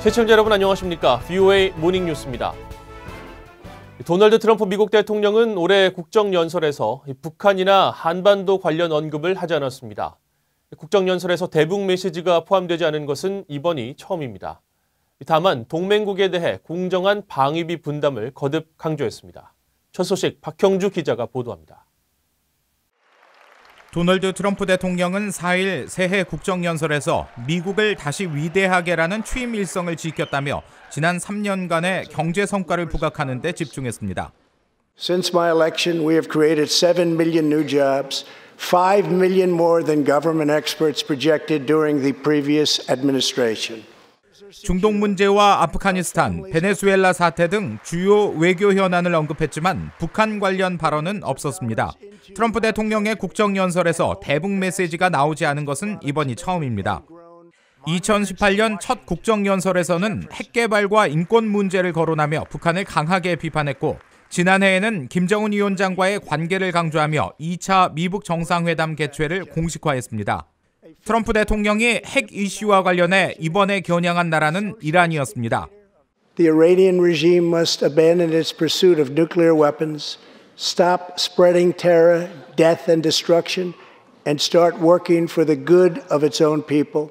시청자 여러분 안녕하십니까? VOA 모닝 뉴스입니다. 도널드 트럼프 미국 대통령은 올해 국정연설에서 북한이나 한반도 관련 언급을 하지 않았습니다. 국정연설에서 대북 메시지가 포함되지 않은 것은 이번이 처음입니다. 다만 동맹국에 대해 공정한 방위비 분담을 거듭 강조했습니다. 첫 소식 박형주 기자가 보도합니다. 도널드 트럼프 대통령은 4일 새해 국정연설에서 미국을 다시 위대하게라는 취임 일성을 지켰다며 지난 3년간의 경제 성과를 부각하는 데 집중했습니다. Since my election, we have created 7 million new jobs, 5 million more than government experts projected during the previous administration. 중동 문제와 아프가니스탄, 베네수엘라 사태 등 주요 외교 현안을 언급했지만 북한 관련 발언은 없었습니다. 트럼프 대통령의 국정연설에서 대북 메시지가 나오지 않은 것은 이번이 처음입니다. 2018년 첫 국정연설에서는 핵개발과 인권 문제를 거론하며 북한을 강하게 비판했고 지난해에는 김정은 위원장과의 관계를 강조하며 2차 미북 정상회담 개최를 공식화했습니다. 트럼프 대통령이 핵 이슈와 관련해 이번에 겨냥한 나라는 이란이었습니다. The Iranian regime must abandon its pursuit of nuclear weapons, stop spreading terror, death and destruction, and start working for the good of its own people.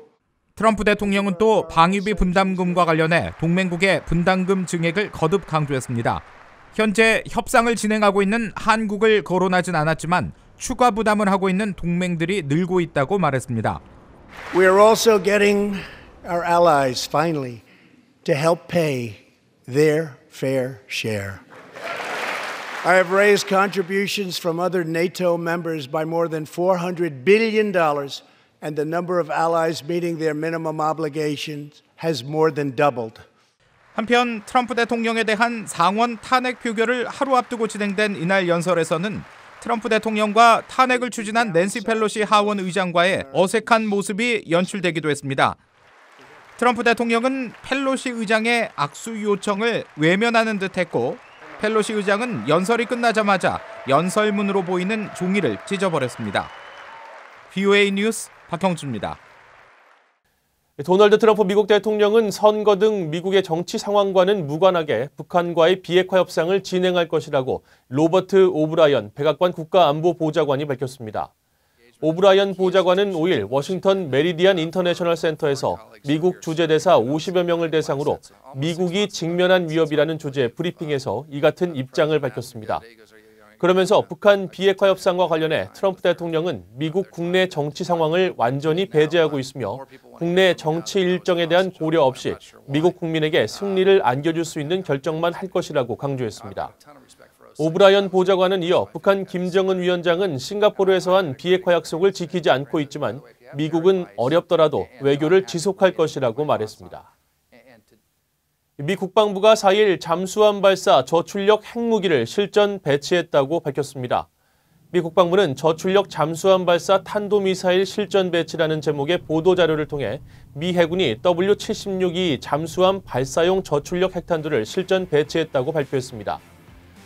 트럼프 대통령은 또 방위비 분담금과 관련해 동맹국의 분담금 증액을 거듭 강조했습니다. 현재 협상을 진행하고 있는 한국을 거론하진 않았지만 추가 부담을 하고 있는 동맹들이 늘고 있다고 말했습니다. We are also getting our allies finally to help pay their fair share. I have raised contributions from other NATO members by more than $400 billion, and the number of allies meeting their minimum obligations has more than doubled. 한편 트럼프 대통령에 대한 상원 탄핵 표결을 하루 앞두고 진행된 이날 연설에서는 트럼프 대통령과 탄핵을 추진한 낸시 펠로시 하원 의장과의 어색한 모습이 연출되기도 했습니다. 트럼프 대통령은 펠로시 의장의 악수 요청을 외면하는 듯했고 펠로시 의장은 연설이 끝나자마자 연설문으로 보이는 종이를 찢어버렸습니다. VOA 뉴스 박형주입니다. 도널드 트럼프 미국 대통령은 선거 등 미국의 정치 상황과는 무관하게 북한과의 비핵화 협상을 진행할 것이라고 로버트 오브라이언 백악관 국가안보보좌관이 밝혔습니다. 오브라이언 보좌관은 5일 워싱턴 메리디안 인터내셔널 센터에서 미국 주재대사 50여 명을 대상으로 미국이 직면한 위협이라는 주제의 브리핑에서 이 같은 입장을 밝혔습니다. 그러면서 북한 비핵화 협상과 관련해 트럼프 대통령은 미국 국내 정치 상황을 완전히 배제하고 있으며 국내 정치 일정에 대한 고려 없이 미국 국민에게 승리를 안겨줄 수 있는 결정만 할 것이라고 강조했습니다. 오브라이언 보좌관은 이어 북한 김정은 위원장은 싱가포르에서 한 비핵화 약속을 지키지 않고 있지만 미국은 어렵더라도 외교를 지속할 것이라고 말했습니다. 미 국방부가 4일 잠수함 발사 저출력 핵무기를 실전 배치했다고 밝혔습니다. 미 국방부는 저출력 잠수함 발사 탄도미사일 실전 배치라는 제목의 보도자료를 통해 미 해군이 W-76E 잠수함 발사용 저출력 핵탄두를 실전 배치했다고 발표했습니다.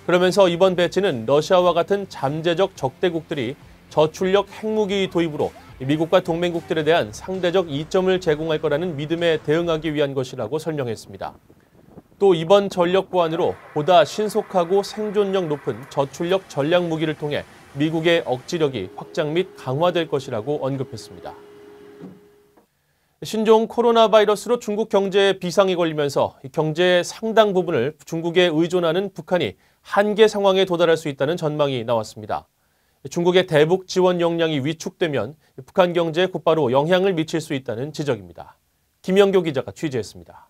그러면서 이번 배치는 러시아와 같은 잠재적 적대국들이 저출력 핵무기 도입으로 미국과 동맹국들에 대한 상대적 이점을 제공할 거라는 믿음에 대응하기 위한 것이라고 설명했습니다. 또 이번 전력 보완으로 보다 신속하고 생존력 높은 저출력 전략 무기를 통해 미국의 억지력이 확장 및 강화될 것이라고 언급했습니다. 신종 코로나 바이러스로 중국 경제에 비상이 걸리면서 경제의 상당 부분을 중국에 의존하는 북한이 한계 상황에 도달할 수 있다는 전망이 나왔습니다. 중국의 대북 지원 역량이 위축되면 북한 경제에 곧바로 영향을 미칠 수 있다는 지적입니다. 김영교 기자가 취재했습니다.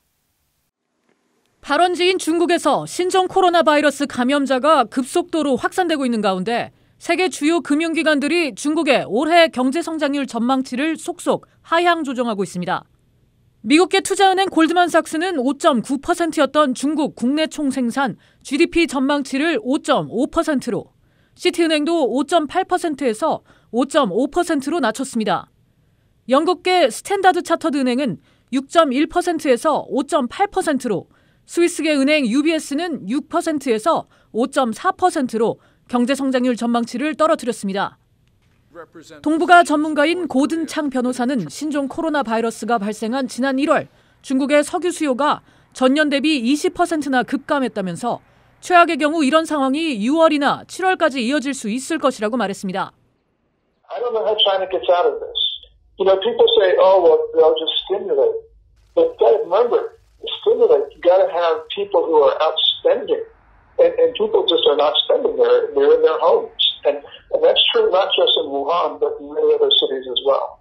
발원지인 중국에서 신종 코로나 바이러스 감염자가 급속도로 확산되고 있는 가운데 세계 주요 금융기관들이 중국의 올해 경제 성장률 전망치를 속속 하향 조정하고 있습니다. 미국계 투자은행 골드만삭스는 5.9%였던 중국 국내 총생산 GDP 전망치를 5.5%로, 시티은행도 5.8%에서 5.5%로 낮췄습니다. 영국계 스탠다드 차터드 은행은 6.1%에서 5.8%로, 스위스계 은행 UBS는 6%에서 5.4%로 경제 성장률 전망치를 떨어뜨렸습니다. 동북아 전문가인 고든창 변호사는 신종 코로나 바이러스가 발생한 지난 1월 중국의 석유 수요가 전년 대비 20%나 급감했다면서 최악의 경우 이런 상황이 6월이나 7월까지 이어질 수 있을 것이라고 말했습니다. I don't know how China gets out of this. People say, oh, well, they'll just stimulate. But you got to remember, stimulate, you got to have people who are out spending. And people just are not spending. They're in their homes. And that's true not just in Wuhan, but in many other cities as well.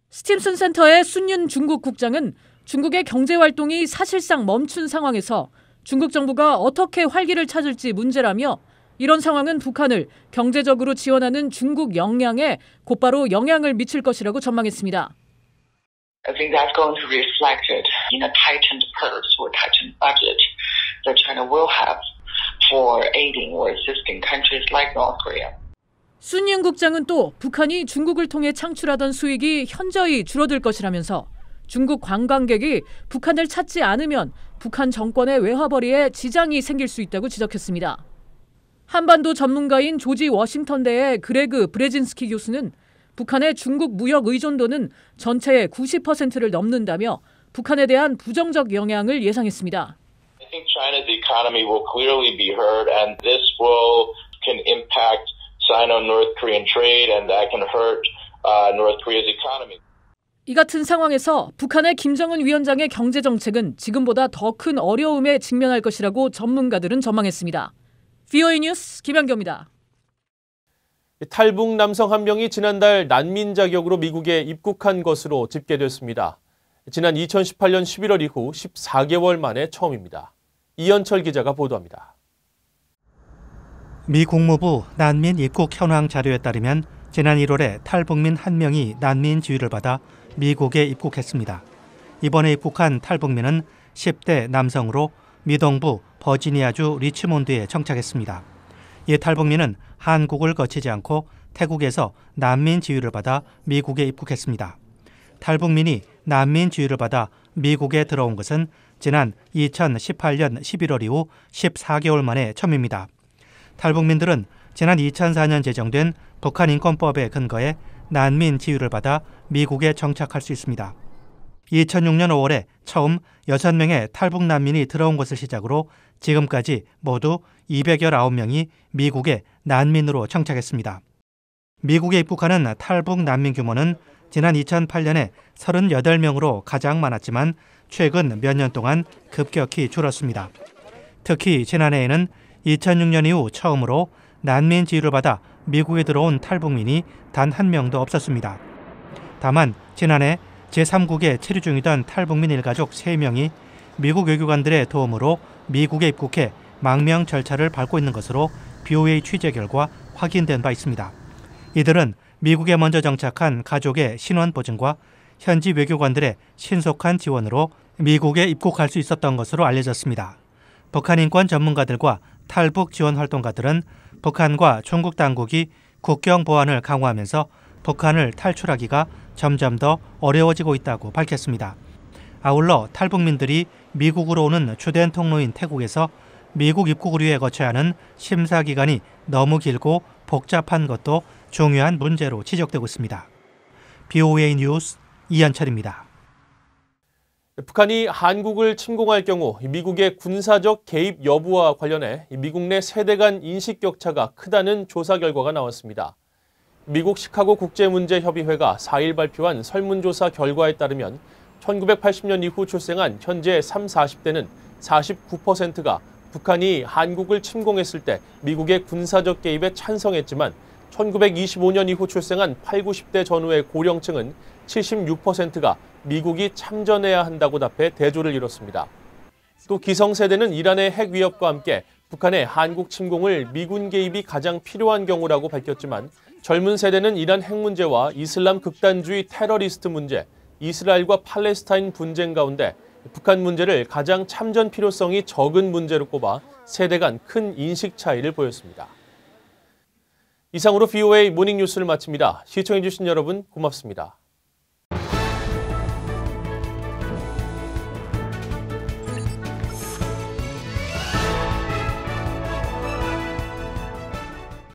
스팀슨 센터의 순윤 중국 국장은 중국의 경제 활동이 사실상 멈춘 상황에서 중국 정부가 어떻게 활기를 찾을지 문제라며 이런 상황은 북한을 경제적으로 지원하는 중국 역량에 곧바로 영향을 미칠 것이라고 전망했습니다. I think that's going to be reflected in a tightened purse or tightened budget that China will have for aiding or assisting countries like North Korea. 순윤 국장은 또 북한이 중국을 통해 창출하던 수익이 현저히 줄어들 것이라면서 중국 관광객이 북한을 찾지 않으면 북한 정권의 외화벌이에 지장이 생길 수 있다고 지적했습니다. 한반도 전문가인 조지 워싱턴대의 그레그 브레진스키 교수는 북한의 중국 무역 의존도는 전체의 90%를 넘는다며 북한에 대한 부정적 영향을 예상했습니다. I think China's economy will clearly be hurt, and this can impact Sino-North Korean trade, and that can hurt North Korea's economy. 이 같은 상황에서 북한의 김정은 위원장의 경제 정책은 지금보다 더 큰 어려움에 직면할 것이라고 전문가들은 전망했습니다. VOA 뉴스 김연경입니다. 탈북 남성 한 명이 지난달 난민 자격으로 미국에 입국한 것으로 집계됐습니다. 지난 2018년 11월 이후 14개월 만에 처음입니다. 이현철 기자가 보도합니다. 미 국무부 난민 입국 현황 자료에 따르면 지난 1월에 탈북민 한 명이 난민 지위를 받아 미국에 입국했습니다. 이번에 입국한 탈북민은 10대 남성으로 미동부 버지니아주 리치몬드에 정착했습니다. 이 탈북민은 한국을 거치지 않고 태국에서 난민 지위를 받아 미국에 입국했습니다. 탈북민이 난민 지위를 받아 미국에 들어온 것은 지난 2018년 11월 이후 14개월 만에 처음입니다. 탈북민들은 지난 2004년 제정된 북한 인권법에 근거해 난민 지위를 받아 미국에 정착할 수 있습니다. 2006년 5월에 처음 6명의 탈북 난민이 들어온 것을 시작으로 지금까지 모두 219명이 미국에 난민으로 정착했습니다. 미국에 입국하는 탈북 난민 규모는 지난 2008년에 38명으로 가장 많았지만 최근 몇 년 동안 급격히 줄었습니다. 특히 지난해에는 2006년 이후 처음으로 난민 지위를 받아 미국에 들어온 탈북민이 단 한 명도 없었습니다. 다만 지난해 제3국에 체류 중이던 탈북민 일가족 3명이 미국 외교관들의 도움으로 미국에 입국해 망명 절차를 밟고 있는 것으로 BOA 취재 결과 확인된 바 있습니다. 이들은 미국에 먼저 정착한 가족의 신원 보증과 현지 외교관들의 신속한 지원으로 미국에 입국할 수 있었던 것으로 알려졌습니다. 북한 인권 전문가들과 탈북 지원 활동가들은 북한과 중국 당국이 국경 보안을 강화하면서 북한을 탈출하기가 점점 더 어려워지고 있다고 밝혔습니다. 아울러 탈북민들이 미국으로 오는 주된 통로인 태국에서 미국 입국을 위해 거쳐야 하는 심사 기간이 너무 길고 복잡한 것도 중요한 문제로 지적되고 있습니다. BOA 뉴스 이현철입니다. 북한이 한국을 침공할 경우 미국의 군사적 개입 여부와 관련해 미국 내 세대 간 인식 격차가 크다는 조사 결과가 나왔습니다. 미국 시카고 국제문제협의회가 4일 발표한 설문조사 결과에 따르면 1980년 이후 출생한 현재 30, 40대는 49%가 북한이 한국을 침공했을 때 미국의 군사적 개입에 찬성했지만 1925년 이후 출생한 80, 90대 전후의 고령층은 76%가 미국이 참전해야 한다고 답해 대조를 이뤘습니다. 또 기성세대는 이란의 핵 위협과 함께 북한의 한국 침공을 미군 개입이 가장 필요한 경우라고 밝혔지만 젊은 세대는 이란 핵 문제와 이슬람 극단주의 테러리스트 문제, 이스라엘과 팔레스타인 분쟁 가운데 북한 문제를 가장 참전 필요성이 적은 문제로 꼽아 세대 간 큰 인식 차이를 보였습니다. 이상으로 VOA 모닝뉴스를 마칩니다. 시청해주신 여러분 고맙습니다.